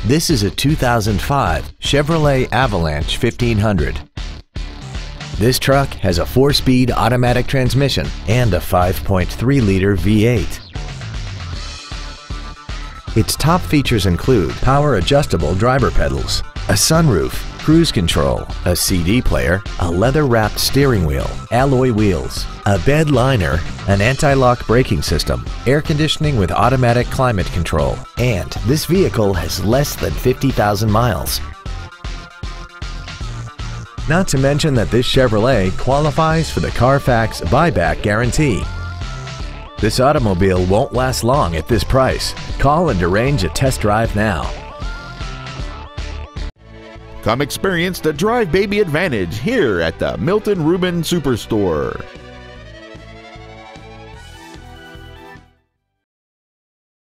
This is a 2005 Chevrolet Avalanche 1500. This truck has a 4-speed automatic transmission and a 5.3-liter V8. Its top features include power-adjustable driver pedals, a sunroof, cruise control, a CD player, a leather-wrapped steering wheel, alloy wheels, a bed liner, an anti-lock braking system, air conditioning with automatic climate control, and this vehicle has less than 50,000 miles. Not to mention that this Chevrolet qualifies for the Carfax buyback guarantee. This automobile won't last long at this price. Call and arrange a test drive now. Come experience the Drive Baby Advantage here at the Milton Ruben Superstore.